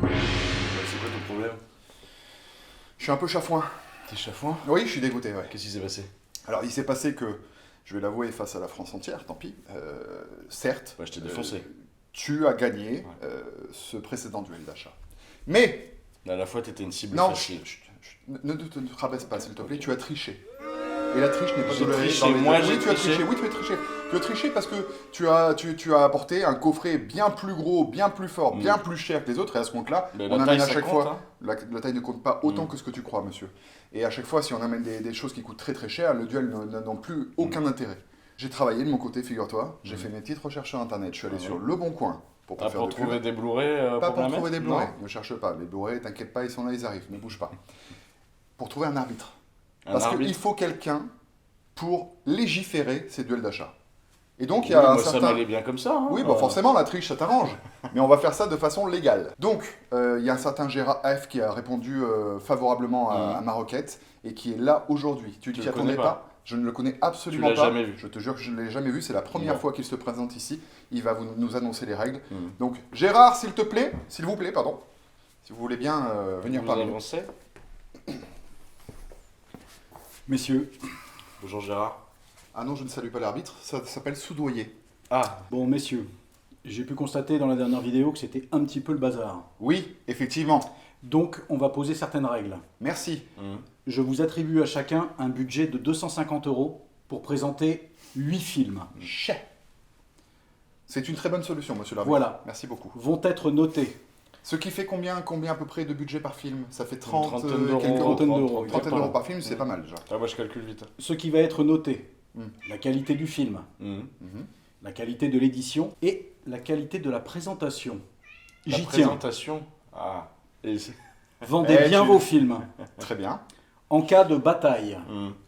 C'est quoi ton problème? Je suis un peu chafouin. T'es chafouin? Oui, je suis dégoûté, ouais. Qu'est-ce qui s'est passé? Alors, il s'est passé que, je vais l'avouer face à la France entière, tant pis, certes, Ouais, je t'ai défoncé. tu as gagné ce précédent duel d'achat. Mais, À la fois, t'étais une cible non, facile. ne te rabaisse pas, s'il te plaît, tu as triché. Et la triche n'est pas J'ai tolérée triché, dans les... moi, Oui, j'ai tu as triché. triché, oui, tu as triché. Tu as triché parce que tu as apporté un coffret bien plus gros, bien plus fort, bien plus cher que les autres, et à ce compte-là, Mais on la amène taille, à ça chaque compte, fois... La taille ne compte pas autant que ce que tu crois, monsieur. Et à chaque fois, si on amène des choses qui coûtent très très cher, le duel n'a plus aucun intérêt. J'ai travaillé de mon côté, figure-toi, j'ai fait mes petites recherches sur Internet, je suis allé sur Le Bon Coin pour pas Ah, faire pour de trouver pub. des Blu-ray Pas pour pour la trouver mettre? des Blu-ray, Non. ne cherche pas, les Blu-ray, t'inquiète pas, ils sont là, ils arrivent, ne bouge pas. Pour trouver un arbitre. Un Parce arbitre? qu'il faut quelqu'un pour légiférer ces duels d'achat. Et donc il y Oui, a un moi, ça certain... m'allait bien comme ça. Hein. Oui, bon, forcément, la triche, ça t'arrange. Mais on va faire ça de façon légale. Donc, il y a un certain Gérard F. qui a répondu favorablement à ma requête et qui est là aujourd'hui. Tu Tu t'y le attendais connais pas? Je ne le connais absolument l'as pas. jamais vu? Je te jure que je ne l'ai jamais vu. C'est la première Bon. fois qu'il se présente ici. Il va nous annoncer les règles. Donc, Gérard, s'il vous plaît, pardon. Si vous voulez bien venir Vous parmi nous. avancez? Messieurs, Bonjour Gérard. Ah non, je ne salue pas l'arbitre. Ça s'appelle soudoyer. Ah, bon messieurs, j'ai pu constater dans la dernière vidéo que c'était un petit peu le bazar. Oui, effectivement. Donc on va poser certaines règles. Merci. Je vous attribue à chacun un budget de 250 € pour présenter 8 films. Chais. C'est une très bonne solution, monsieur l'arbitre. Voilà. Merci beaucoup. Vont être notés. Ce qui fait combien à peu près de budget par film? Ça fait 30 trentaine d'euros. quelques Trentaine d'euros. Trentaine d'euros par film, c'est pas mal déjà. ah, moi je calcule vite. Ce qui va être noté, Mm. la qualité du film, la qualité de l'édition et la qualité de la présentation. La J'y tiens. présentation. Ah. Et Vendez Eh, bien tu- vos films. Très bien. En cas de bataille,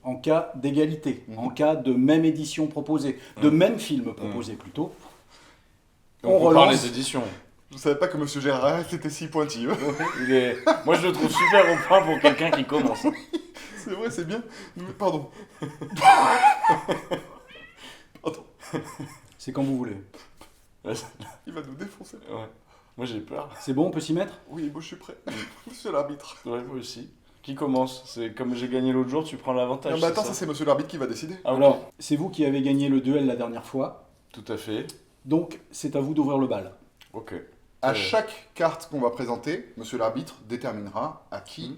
en cas d'égalité, en cas de même édition proposée, de même film proposé plutôt, on on compare relance. les éditions. Je savais pas que monsieur Gérard était si pointilleux. Moi je le trouve super au point pour quelqu'un qui commence. C'est vrai, c'est bien. Pardon. Pardon. C'est quand vous voulez. Ouais. Il va nous défoncer. Moi j'ai peur. C'est bon, on peut s'y mettre? Oui, moi je suis prêt. Monsieur l'arbitre. Ouais, moi aussi. Qui commence? C'est comme j'ai gagné l'autre jour, tu prends l'avantage. Non, mais attends, ça c'est monsieur l'arbitre qui va décider. Ah, ok. Alors, c'est vous qui avez gagné le duel la dernière fois, Tout à fait. donc c'est à vous d'ouvrir le bal. Ok. À chaque carte qu'on va présenter, monsieur l'arbitre déterminera à qui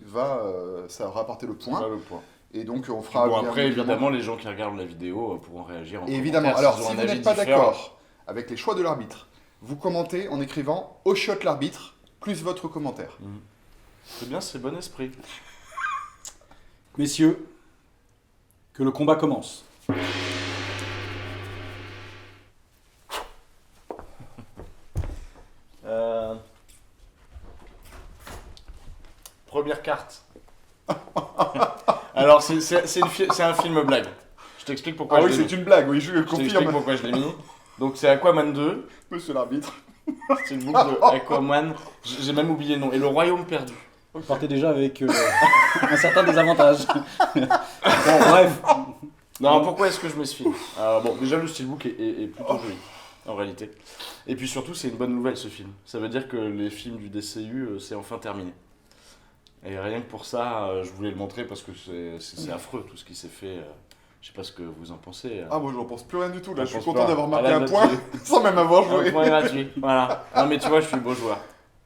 ça rapporter le point. Voilà le point. Et donc on fera... Bon, bien après, évidemment, les gens qui regardent la vidéo pourront réagir en Et évidemment, commentaire alors s'ils ont si un vous avis n'êtes pas différent. d'accord avec les choix de l'arbitre, vous commentez en écrivant au shot l'arbitre plus votre commentaire. C'est bien, c'est bon esprit. Messieurs, que le combat commence. Première carte. Alors, c'est un film blague. Je t'explique pourquoi Ah je oui, l'ai mis. c'est une blague, oui, je Je t'explique confirme. pourquoi je l'ai mis. Donc, c'est Aquaman 2. Monsieur l'arbitre. C'est une boucle de Aquaman. J'ai même oublié le nom. Et le Royaume perdu. Vous partez déjà avec un certain désavantage. Bon, bref. Non, pourquoi est-ce que je mets ce film? Bon, déjà, le steelbook est plutôt joli, en réalité. Et puis surtout, c'est une bonne nouvelle, ce film. Ça veut dire que les films du DCU, c'est enfin terminé. Et rien que pour ça, je voulais le montrer parce que c'est affreux, tout ce qui s'est fait. Je sais pas ce que vous en pensez. Ah moi j'en pense plus rien du tout, là J'en je suis pense content pas. d'avoir marqué Ah, là, un bah, point sans même avoir Un joué. point gratuit, voilà. Non mais tu vois, je suis beau joueur.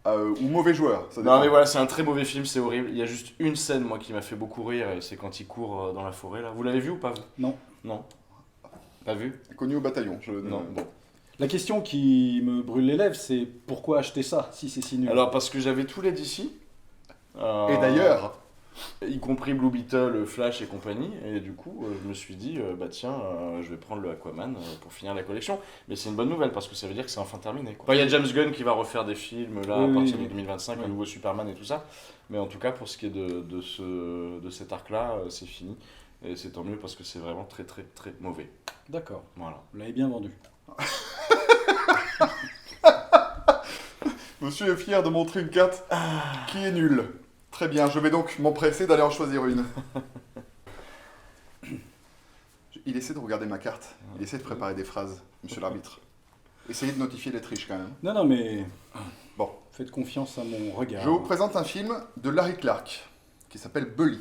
Ou mauvais joueur, ça Non dépend. mais voilà, c'est un très mauvais film, c'est horrible. Il y a juste une scène, moi, qui m'a fait beaucoup rire, et c'est quand il court dans la forêt, là. Vous l'avez vu ou pas, vous? Non. Non. Pas vu? Connu au bataillon. Non, bon. La question qui me brûle les lèvres, c'est pourquoi acheter ça si c'est si nul? Alors, parce que j'avais tous les DC. Et d'ailleurs, Y compris Blue Beetle, Flash et compagnie, et du coup, je me suis dit, bah tiens, je vais prendre le Aquaman pour finir la collection. Mais c'est une bonne nouvelle, parce que ça veut dire que c'est enfin terminé, quoi. Enfin, il y a James Gunn qui va refaire des films, là, Oui, à partir oui. de 2025, le nouveau Superman et tout ça. Mais en tout cas, pour ce qui est de cet arc-là, c'est fini. Et c'est tant mieux, parce que c'est vraiment très très très mauvais. D'accord, Voilà. vous l'avez bien vendu. Monsieur est fier de montrer une carte qui est nulle. Très bien, je vais donc m'empresser d'aller en choisir une. Il essaie de regarder ma carte. Il essaie de préparer des phrases, monsieur l'arbitre. Essayez de notifier les triches quand même. Non, mais Bon. faites confiance à mon regard. Je vous présente un film de Larry Clark qui s'appelle Bully.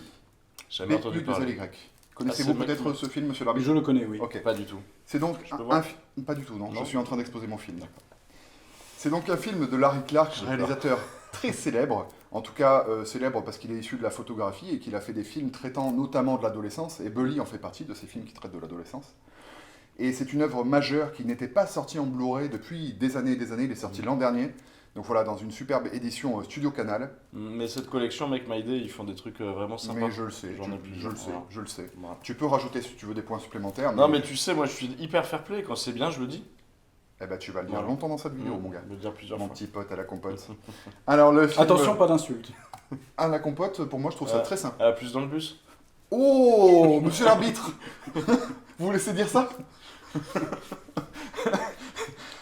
Jamais entendu parler. B-U-2-L-Y. Connaissez-vous c'est le peut-être mec ce film, monsieur l'arbitre? Je le connais, oui. Ok. Pas du tout. C'est donc Je peux voir Pas du tout, non. Non. Je suis en train d'exposer mon film. C'est donc un film de Larry Clark, J'ai réalisateur très célèbre. En tout cas, célèbre parce qu'il est issu de la photographie et qu'il a fait des films traitant notamment de l'adolescence. Et Bully en fait partie de ces films qui traitent de l'adolescence. Et c'est une œuvre majeure qui n'était pas sortie en Blu-ray depuis des années et des années. Il est sorti l'an dernier. Donc voilà, dans une superbe édition Studio Canal. Mais cette collection, Make My Day, ils font des trucs vraiment sympas. Mais je le sais, J'en ai plus. je le sais, Voilà. je le sais. Voilà. Tu peux rajouter si tu veux des points supplémentaires. Non, mais tu sais, moi je suis hyper fair play. Quand c'est bien, je le dis. Eh ben, tu vas le dire Voilà. longtemps dans cette vidéo, mon gars. Je vais le dire plusieurs Mon fois. petit pote à la compote. Alors, le film Attention, pas d'insultes. à la compote, pour moi, je trouve ça très simple. Ah, plus dans le bus. Oh, monsieur l'arbitre. Vous vous laissez dire ça?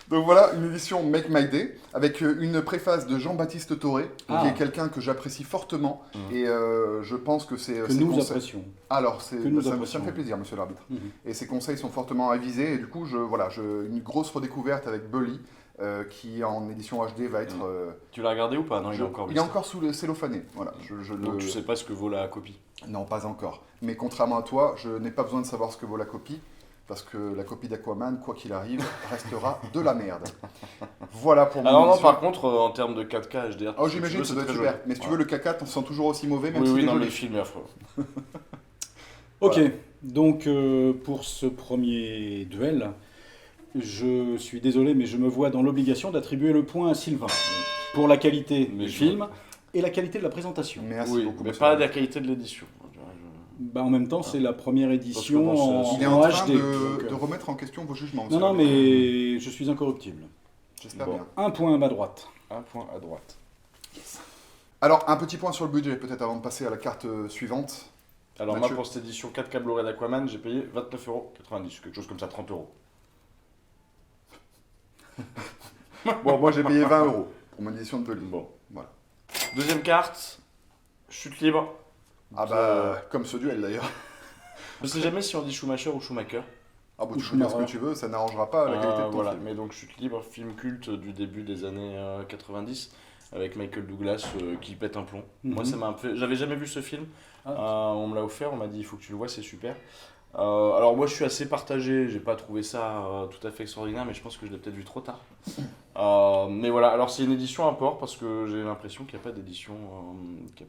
Donc voilà, une édition Make My Day, avec une préface de Jean-Baptiste Toré, Ah. qui est quelqu'un que j'apprécie fortement, et je pense que c'est... Que ses nous conseils- apprécions. Alors, Que nous ça me apprécions. fait plaisir, monsieur l'arbitre. Mhm. Et ses conseils sont fortement avisés, et du coup, une grosse redécouverte avec Bully, qui en édition HD va être... Tu l'as regardé ou pas? Non, il est encore il est encore sous le cellophané, voilà. Donc tu sais pas ce que vaut la copie. Non, pas encore. Mais contrairement à toi, je n'ai pas besoin de savoir ce que vaut la copie, parce que la copie d'Aquaman, quoi qu'il arrive, restera de la merde. Voilà pour mon Alors non, émission. par contre, en termes de 4K HDR, Oh, j'imagine que ça doit être super. Mais si tu veux, le caca, t'en sens toujours aussi mauvais, même Oui, s'il oui, est non, joli. le film est affreux. Ok, donc pour ce premier duel, je suis désolé, mais je me vois dans l'obligation d'attribuer le point à Sylvain pour la qualité Mais du je- film et la qualité de la présentation. Merci Oui, beaucoup, mais monsieur pas l'arbitre. la qualité de l'édition. Bah, en même temps, c'est la première édition Parce que bon, en, Il est en train HD. de donc, remettre en question vos jugements. non, monsieur non, l'arbitre. mais je suis incorruptible. J'espère Bon. bien. Un point à ma droite. Un point à droite. Alors, un petit point sur le budget, peut-être avant de passer à la carte suivante. Alors Mathieu. moi, pour cette édition 4K Blu-ray d'Aquaman, j'ai payé 29,90€, quelque chose comme ça, 30€. Bon, moi j'ai payé 20 € pour mon édition de Bully. Bon. Voilà. Deuxième carte, chute libre. Ah bah, comme ce duel d'ailleurs. Je sais jamais si on dit Schumacher ou Schumacher. Ah bah, Ou tu peux dire ce que Schumacher. tu veux, ça n'arrangera pas la qualité de ton Voilà, film. mais donc chute libre, film culte du début des années 90 avec Michael Douglas qui pète un plomb. Mhm. Moi, ça m'a un peu... J'avais jamais vu ce film. Ah. On me l'a offert, on m'a dit il faut que tu le vois, c'est super. Alors moi, je suis assez partagé. J'ai pas trouvé ça tout à fait extraordinaire, mais je pense que je l'ai peut-être vu trop tard. Mais voilà. Alors c'est une édition import parce que j'ai l'impression qu'il n'y a pas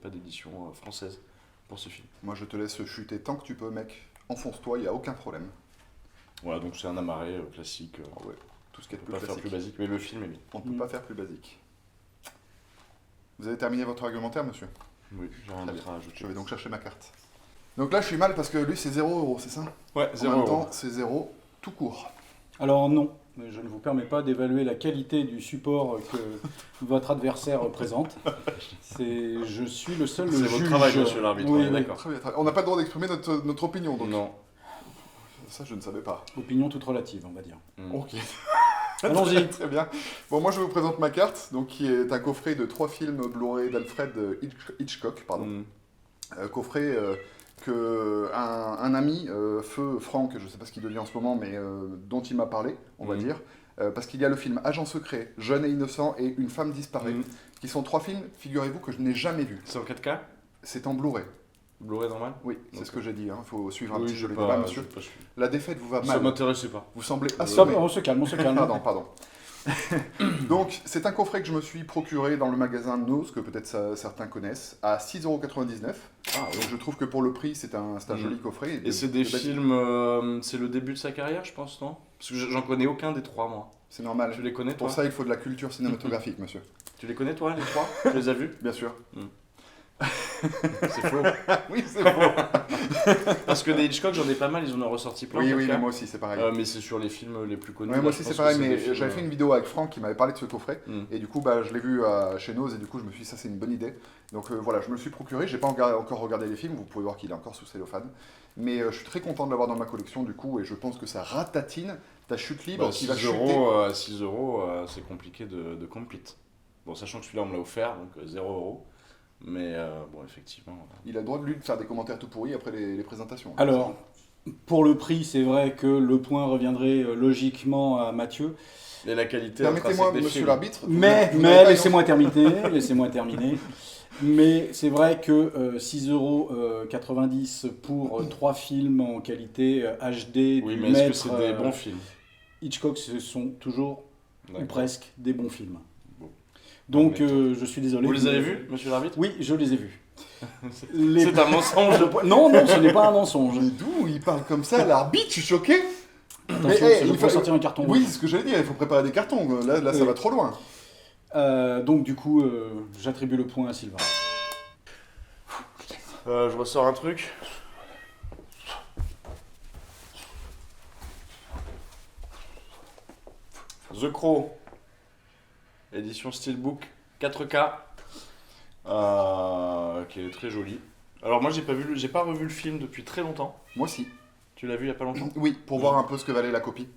d'édition, française pour ce film. Moi je te laisse chuter tant que tu peux, mec. Enfonce-toi, il n'y a aucun problème. Voilà, donc c'est un amarré classique. Ah ouais, tout ce qui est On plus peut pas faire classique. plus basique, mais le film est bien. On ne peut pas faire plus basique. Vous avez terminé votre argumentaire, monsieur? Oui, j'ai rien Très d'autre à ajouter. Je vais donc chercher ma carte. Donc là, je suis mal parce que lui, c'est 0 €, c'est ça? Ouais, En 0 même €. temps, c'est 0 tout court. Alors non, mais je ne vous permets pas d'évaluer la qualité du support que votre adversaire présente. Je suis le seul C'est juge. votre travail, monsieur l'arbitre, on est d'accord. Très bien, très bien. On n'a pas le droit d'exprimer notre opinion, donc. Non. Ça, je ne savais pas. Opinion toute relative, on va dire. Mm. Ok. Allons-y. Très bien. Bon, moi, je vous présente ma carte, donc qui est un coffret de 3 films Blu-ray d'Alfred Hitchcock, pardon. Mm. Coffret que un ami, Feu Franck, je ne sais pas ce qu'il devient en ce moment, mais dont il m'a parlé, on va Mhm. dire, parce qu'il y a le film Agent secret, Jeune et innocent et Une femme disparaît, Mm. qui sont 3 films, figurez-vous, que je n'ai jamais vus. C'est en 4K C'est en Blu-ray. Blu-ray normal? Oui, c'est Ok. ce que j'ai dit. Il faut suivre un Oui, petit j'ai peu les pas- débats, j'ai monsieur. pas suivi. La défaite vous va Ça mal. m'intéressait pas. Vous semblez Stop, assommé. on se calme, on se calme. Pardon. Donc, c'est un coffret que je me suis procuré dans le magasin Nose, que peut-être certains connaissent, à 6,99 €. Ah, Donc, je trouve que pour le prix, c'est un Mhm. joli coffret. Et c'est des films, c'est le début de sa carrière, je pense, non? Parce que j'en connais aucun des trois, moi. C'est normal. Tu les connais, toi? Pour ça, il faut de la culture cinématographique, monsieur. Tu les connais, toi, les trois? Tu les as vus? Bien sûr. C'est faux. Oui, c'est faux. Parce que des Hitchcock, j'en ai pas mal, ils en ont ressorti plein. Oui, en oui, tout cas. mais moi aussi, c'est pareil. Mais c'est sur les films les plus connus. Ouais, là, moi je aussi, pense c'est que pareil, des mais films, j'avais fait une vidéo avec Franck qui m'avait parlé de ce coffret. Mm. Et du coup, je l'ai vu chez Nose, et du coup, je me suis dit, ça, c'est une bonne idée. Donc voilà, je me le suis procuré. J'ai pas encore regardé les films, vous pouvez voir qu'il est encore sous cellophane. Mais je suis très content de l'avoir dans ma collection, du coup, et je pense que ça ratatine ta chute libre Bah, qui va 6 chuter. euros, à 6 €, c'est compliqué de compete. Bon, sachant que celui-là, on me l'a offert, donc 0 €. Mais bon, effectivement. Il a le droit de lui de faire des commentaires tout pourris après les présentations. Alors, pour le prix, c'est vrai que le point reviendrait logiquement à Mathieu. Et la qualité Permettez-moi, intrinsèque des monsieur films. l'arbitre. Mais vous n'avez pas laissez-moi terminer. Mais c'est vrai que 6,90 € pour 3 films en qualité HD Oui, du mais est-ce que maître c'est des bons films? Hitchcock, ce sont toujours ou D'accord. presque des bons films. Bon. Donc Mais je suis désolé. Vous les avez vus, monsieur l'arbitre? Oui, je les ai vus. C'est un mensonge. Non, ce n'est pas un mensonge. Mais d'où il parle comme ça, l'arbitre, je suis choqué. Attention, Mais, il faut sortir un carton rouge. Oui, c'est ce que j'allais dire, il faut préparer des cartons. Là ça Oui. va trop loin. Donc du coup, j'attribue le point à Sylvain. Je ressors un truc. The Crow, édition Steelbook 4K, qui est très jolie. Alors moi j'ai pas revu le film depuis très longtemps. Moi aussi. Tu l'as vu il y a pas longtemps? Oui, pour voir un peu ce que valait la copie.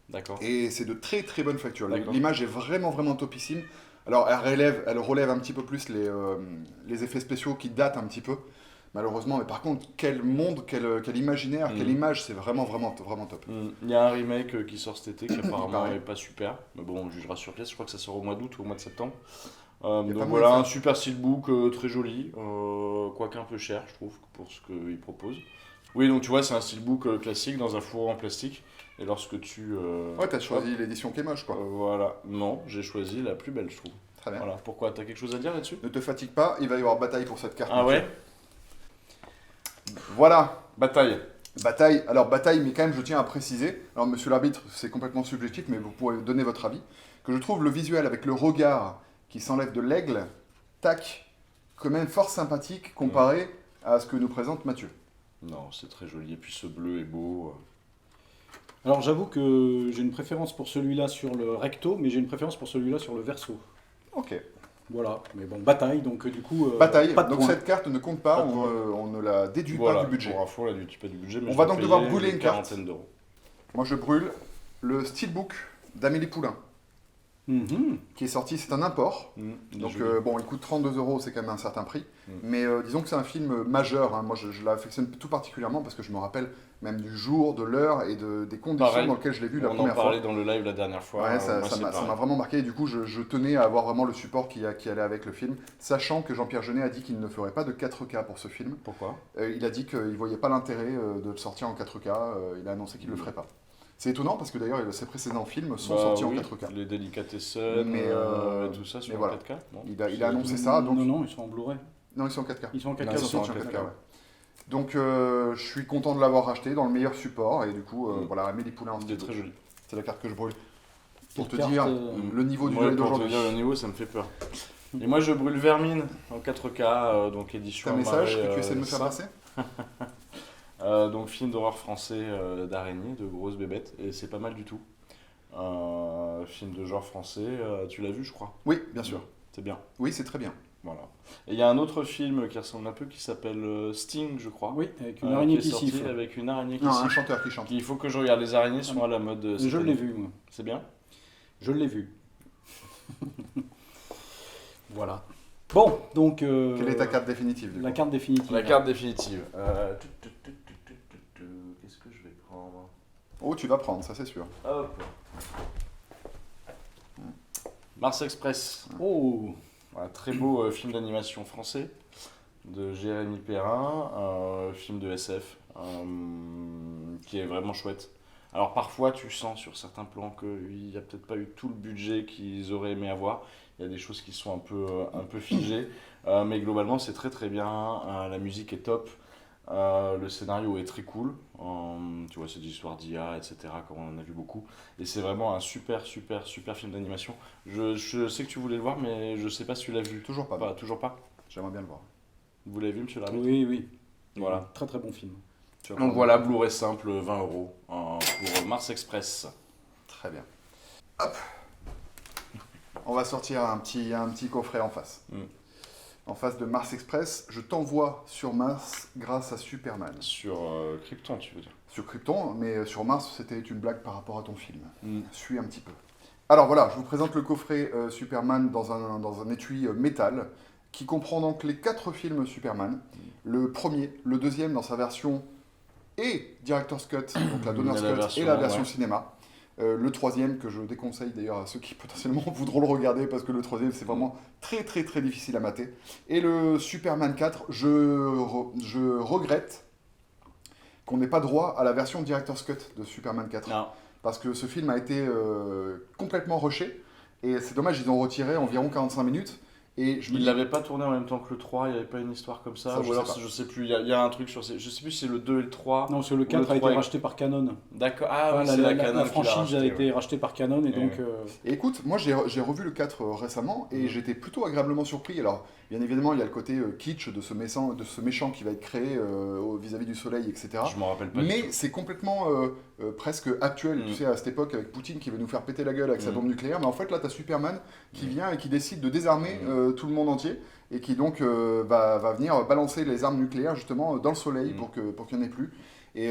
D'accord. Et c'est de très très bonne facture. D'accord. L'image est vraiment vraiment topissime. Alors elle relève un petit peu plus les effets spéciaux qui datent un petit peu, malheureusement. Mais par contre, quel monde, quel imaginaire, quelle image, c'est vraiment vraiment vraiment top. Il y a un remake qui sort cet été qui apparemment Pareil. est pas super. Mais bon, on jugera sur pièce. Je crois que ça sort au mois d'août ou au mois de septembre. Y a Donc pas voilà, mal de un super steelbook très joli, quoique un peu cher, je trouve, pour ce qu'il propose. Oui, donc tu vois, c'est un steelbook classique dans un fourreau en plastique. Et lorsque tu. Ouais, t'as choisi l'édition qui est moche, quoi. Voilà, non, j'ai choisi la plus belle, je trouve. Très bien. Voilà, pourquoi? T'as quelque chose à dire là-dessus? Ne te fatigue pas, il va y avoir bataille pour cette carte. Ah ouais? Voilà. Bataille. Bataille, alors bataille, mais quand même je tiens à préciser, alors monsieur l'arbitre, c'est complètement subjectif, mais vous pourrez donner votre avis, que je trouve le visuel avec le regard qui s'enlève de l'aigle, tac, quand même fort sympathique comparé à ce que nous présente Mathieu. Non, c'est très joli, et puis ce bleu est beau. Alors j'avoue que j'ai une préférence pour celui-là sur le recto, mais j'ai une préférence pour celui-là sur le verso. Ok. Voilà, mais bon, bataille, donc du coup... Bataille, pas de donc point. cette carte ne compte pas, Pas de point. on ne la déduit Voilà, pas du budget. pour info, là, tu pas du budget, mais On je va dois donc devoir payer brûler une carte. quarantaine d'euros. Moi je brûle le Steelbook d'Amélie Poulain, qui est sorti, c'est un import. Donc bon, il coûte 32 €, c'est quand même un certain prix. Mais disons que c'est un film majeur. Hein. Moi, je l'affectionne tout particulièrement parce que je me rappelle même du jour, de l'heure et des conditions Pareil. dans lesquelles je l'ai vu la On en première fois. parlait dans le live la dernière fois. Ouais, ça moi, c'est m'a pareil. vraiment marqué. Et du coup, je tenais à avoir vraiment le support qui allait avec le film, sachant que Jean-Pierre Jeunet a dit qu'il ne ferait pas de 4K pour ce film. Pourquoi? Il a dit qu'il ne voyait pas l'intérêt de le sortir en 4K. Il a annoncé qu'il ne le ferait pas. C'est étonnant parce que d'ailleurs, ses précédents films sont sortis en 4K. Les Delicatessen, Mais, et tout ça sur voilà. 4K. Non, Il a annoncé ça. Donc... Non, ils sont en Blu-ray. Non, ils sont en 4K. Ils sont en 4K. Ils sont sortis en 4K, ouais. Donc je suis content de l'avoir racheté dans le meilleur support et du coup voilà, Amélie Poulain en Il est steelbook. très joli. C'est la carte que je brûle. Pour te Carte, dire le niveau du duel Pour te d'aujourd'hui. dire le niveau, ça me fait peur. Et moi, je brûle Vermine en 4K, donc édition. C'est un message Amaré, que tu essaies de me faire ça. passer. Donc film d'horreur français d'araignées, de grosses bébêtes, et c'est pas mal du tout. Film de genre français, tu l'as vu, je crois. Oui, bien sûr. C'est bien. Oui, c'est très bien. Voilà. Et il y a un autre film qui ressemble un peu qui s'appelle Sting, je crois. Oui, avec une araignée qui est qui sorti siffle. avec une araignée qui Non, un siffle. chanteur qui chante. Il faut que je regarde. Les araignées sont à la mode. cette Je l'ai année. vu, moi. C'est bien. Je l'ai vu. Voilà. Bon, donc... Quelle est ta carte définitive du La coup carte définitive. La carte définitive. Qu'est-ce que je vais prendre? Oh, tu vas prendre, ça c'est sûr. Hop. Mars Express. Oh, Un très beau film d'animation français de Jérémy Perrin, film de SF qui est vraiment chouette. Alors parfois tu sens sur certains plans qu'il n'y a peut-être pas eu tout le budget qu'ils auraient aimé avoir. Il y a des choses qui sont un peu figées, mais globalement c'est très très bien. La musique est top. Le scénario est très cool, tu vois, c'est des histoires d'IA, etc., comme on en a vu beaucoup. Et c'est vraiment un super film d'animation. Je sais que tu voulais le voir, mais je sais pas si tu l'as vu. Toujours pas. Toujours pas. J'aimerais bien le voir. Vous l'avez vu, monsieur l'arbitre? oui, oui. Voilà. Très très bon film. Tu vas Donc prendre- voilà, Blu-ray simple, 20 € pour Mars Express. Très bien. Hop. On va sortir un petit coffret en face. En face de Mars Express, je t'envoie sur Mars grâce à Superman. Sur Krypton, tu veux dire? Sur Krypton, mais sur Mars, c'était une blague par rapport à ton film. Suis un petit peu. Alors voilà, je vous présente le coffret Superman dans un étui métal qui comprend donc les 4 films Superman. Le premier, le deuxième dans sa version et Director's Cut, donc la Donner's Cut et la version cinéma. Le troisième que je déconseille d'ailleurs à ceux qui potentiellement voudront le regarder parce que le troisième c'est vraiment très très très difficile à mater. Et le Superman 4, je regrette qu'on n'ait pas droit à la version Director's Cut de Superman 4. Non. Parce que ce film a été complètement rushé. Et c'est dommage, ils ont retiré environ 45 minutes. Et Il l'avait pas tourné en même temps que le 3, il n'y avait pas une histoire comme ça, Ça, ou alors je sais plus, il y a un truc sur je sais plus si c'est le 2 et le 3. Non, parce que le 4 a été racheté par Canon. D'accord, ah oui, la, c'est la, Canon la qui franchise l'a racheté, a été rachetée par Canon et donc... Et écoute, moi j'ai revu le 4 récemment et j'étais plutôt agréablement surpris. Alors, bien évidemment, il y a le côté kitsch de ce méchant qui va être créé vis-à-vis du soleil, etc. Je m'en rappelle pas du Mais tout. c'est complètement presque actuel, tu sais, à cette époque avec Poutine qui veut nous faire péter la gueule avec sa bombe nucléaire. Mais en fait, là, tu as Superman qui vient et qui décide de désarmer tout le monde entier et qui donc va venir balancer les armes nucléaires justement dans le soleil pour qu'il n'y en ait plus. Et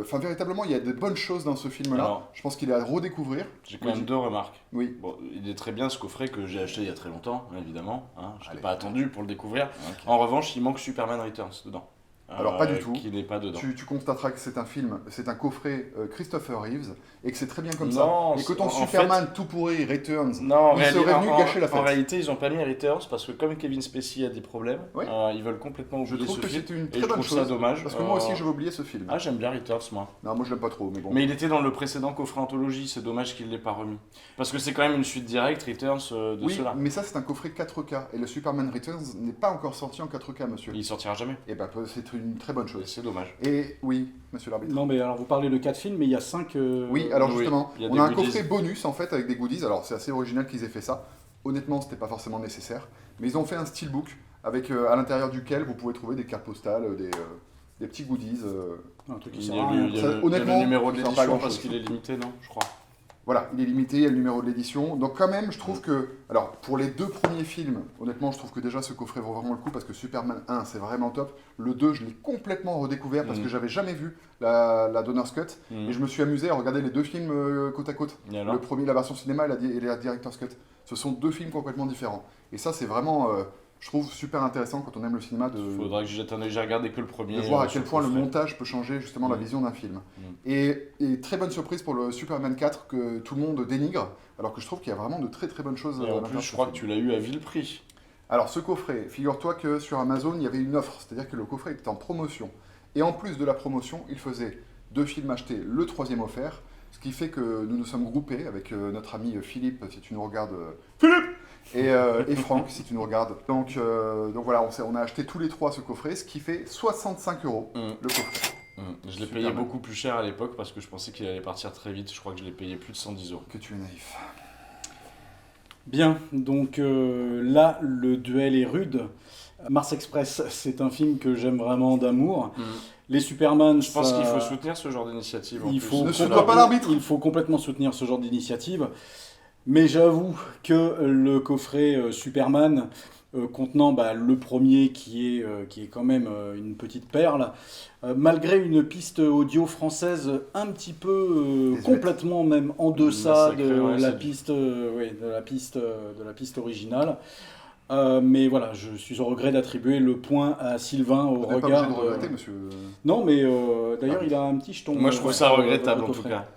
enfin, véritablement, il y a de bonnes choses dans ce film-là. Alors, je pense qu'il est à redécouvrir. J'ai quand même 2 remarques. Oui. Bon, il est très bien ce coffret que j'ai acheté il y a très longtemps, évidemment. Hein, je n'ai Allez. pas attendu pour le découvrir. Okay. En revanche, il manque Superman Returns dedans. Alors pas du tout. Qui n'est pas dedans. Tu constateras que c'est un film, c'est un coffret Christopher Reeves et que c'est très bien comme Non, ça. Et que ton en Superman tout pourri Returns, Non, il serait venu gâcher la fête. En réalité, ils n'ont pas mis Returns parce que comme Kevin Spacey a des problèmes, Oui. ils veulent complètement Je oublier trouve ce que film. c'est une Et très je bonne trouve chose. ça dommage. Parce que moi aussi, je vais oublier ce film. Ah, j'aime bien Returns, moi. Non, moi je l'aime pas trop, mais bon. Mais il était dans le précédent coffret anthologie, c'est dommage qu'il ne l'ait pas remis. Parce que c'est quand même une suite directe, Returns, de Oui, ceux-là. mais ça c'est un coffret 4K et le Superman Returns n'est pas encore sorti en 4K, monsieur. Il sortira jamais. Et ben c'est une très bonne Et chose. c'est dommage. Et oui, monsieur l'arbitre. Non, mais alors vous parlez de 4 films, mais il y a 5... Oui, alors oui, justement, il y a on des a un goodies. coffret bonus en fait avec des goodies. Alors c'est assez original qu'ils aient fait ça. Honnêtement, c'était pas forcément nécessaire. Mais ils ont fait un steelbook avec à l'intérieur duquel vous pouvez trouver des cartes postales, des petits goodies. Un truc qui Il sert y à a rien. le, il y a Ça, le- il y a honnêtement, le numéro de ça sert pas à l'édition grand-chose. parce qu'il est limité, non, je crois. Voilà, il est limité, il y a le numéro de l'édition. Donc quand même, je trouve que... Alors, pour les 2 premiers films, honnêtement, je trouve que déjà ce coffret vaut vraiment le coup parce que Superman 1, c'est vraiment top. Le 2, je l'ai complètement redécouvert parce que j'avais jamais vu la Donner's Cut. Et je me suis amusé à regarder les 2 films côte à côte. Et alors Le premier, la version cinéma et la Director's Cut. Ce sont 2 films complètement différents. Et ça, c'est vraiment, je trouve, super intéressant quand on aime le cinéma de... Faudra que j'y jette un œil, j'ai regardé que le premier. de voir à sur quel point le coffret. montage peut changer justement la vision d'un film. Et très bonne surprise pour le Superman 4 que tout le monde dénigre, alors que je trouve qu'il y a vraiment de très très bonnes choses. Et à en l'intérieur plus, de je ce crois que film. tu l'as eu à vil prix. Alors ce coffret, figure-toi que sur Amazon, il y avait une offre, c'est-à-dire que le coffret était en promotion. Et en plus de la promotion, il faisait 2 films achetés, le 3e offert, ce qui fait que nous nous sommes groupés avec notre ami Philippe, si tu nous regardes... Philippe et Franck, si tu nous regardes. Donc voilà, on a acheté tous les 3 ce coffret, ce qui fait 65 € le coffret. Je l'ai Super payé mal. beaucoup plus cher à l'époque parce que je pensais qu'il allait partir très vite. Je crois que je l'ai payé plus de 110 €. Que tu es naïf. Bien, donc là, le duel est rude. Mars Express, c'est un film que j'aime vraiment d'amour. Les Superman, Je pense qu'il faut soutenir ce genre d'initiative. en il plus. faut Ne soutenons pas l'arbitre. Il faut complètement soutenir ce genre d'initiative. Mais j'avoue que le coffret Superman, contenant le premier qui est quand même une petite perle, malgré une piste audio française un petit peu Désuète. complètement même en deçà Massacrée, de, ouais, la c'est piste, de la piste originale. Mais voilà, je suis au regret d'attribuer le point à Sylvain au Vous n'êtes pas obligé regard de regretter, monsieur. Non, mais d'ailleurs, il a un petit jeton. Moi, je trouve ça votre regrettable en tout coffret. cas.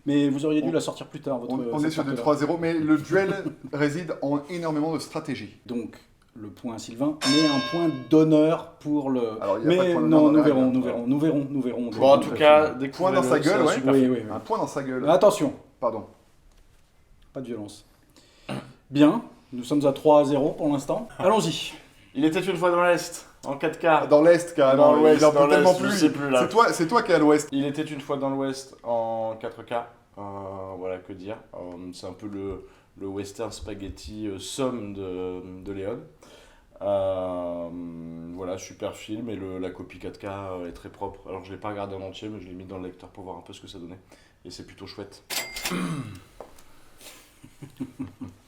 Mais vous auriez dû la sortir plus tard, votre On est cette sur du carte-là. 3-0, mais le duel réside en énormément de stratégie. Donc, le point à Sylvain, mais un point d'honneur pour le... Alors, il y a pas de Mais point non, d'honneur, nous ouais. verrons. Bon, en tout cas, Point découvrez-le, dans sa gueule, c'est un ouais. super Oui, film. oui, oui. Un point dans sa gueule. Attention, Pardon. pas de violence. Bien, nous sommes à 3-0 pour l'instant. Allons-y. Il était une fois dans l'Est, en 4K. Dans l'Est, carrément. Dans l'Ouest, il en peut dans tellement l'Est, je plus. sais plus, là. C'est toi qui es à l'Ouest. Il était une fois dans l'Ouest en 4K. Voilà, que dire. C'est un peu le western spaghetti somme de Léon. Voilà, super film et la copie 4K est très propre. Alors je l'ai pas regardé en entier, mais je l'ai mis dans le lecteur pour voir un peu ce que ça donnait. Et c'est plutôt chouette.